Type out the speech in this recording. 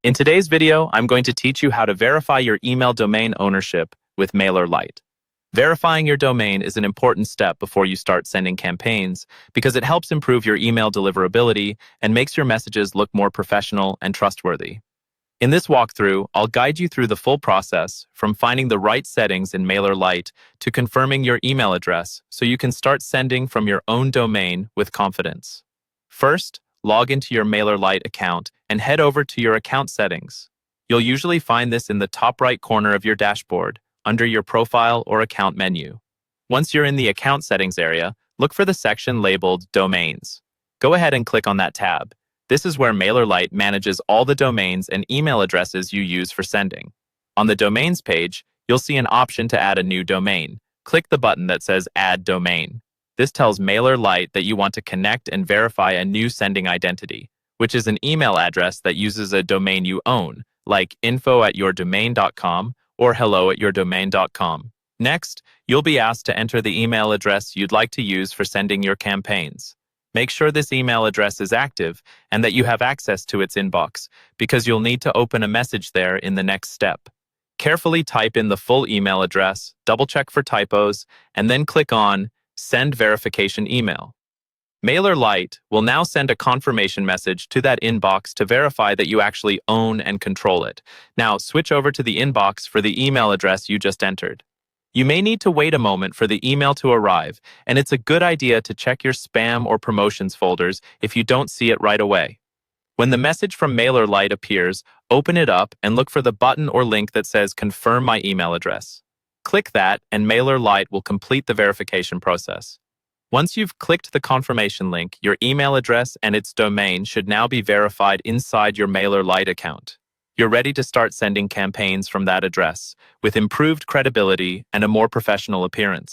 In today's video, I'm going to teach you how to verify your email domain ownership with Mailerlite. Verifying your domain is an important step before you start sending campaigns because it helps improve your email deliverability and makes your messages look more professional and trustworthy. In this walkthrough, I'll guide you through the full process from finding the right settings in Mailerlite to confirming your email address so you can start sending from your own domain with confidence. First, log into your Mailerlite account and head over to your account settings. You'll usually find this in the top right corner of your dashboard, under your profile or account menu. Once you're in the account settings area, look for the section labeled Domains. Go ahead and click on that tab. This is where Mailerlite manages all the domains and email addresses you use for sending. On the Domains page, you'll see an option to add a new domain. Click the button that says Add Domain. This tells Mailerlite that you want to connect and verify a new sending identity, which is an email address that uses a domain you own, like info@yourdomain.com or hello@yourdomain.com. Next, you'll be asked to enter the email address you'd like to use for sending your campaigns. Make sure this email address is active and that you have access to its inbox, because you'll need to open a message there in the next step. Carefully type in the full email address, double-check for typos, and then click on Send Verification Email. Mailerlite will now send a confirmation message to that inbox to verify that you actually own and control it. Now, switch over to the inbox for the email address you just entered. You may need to wait a moment for the email to arrive, and it's a good idea to check your spam or promotions folders if you don't see it right away. When the message from Mailerlite appears, open it up and look for the button or link that says Confirm My Email Address. Click that, and Mailerlite will complete the verification process. Once you've clicked the confirmation link, your email address and its domain should now be verified inside your Mailerlite account. You're ready to start sending campaigns from that address with improved credibility and a more professional appearance.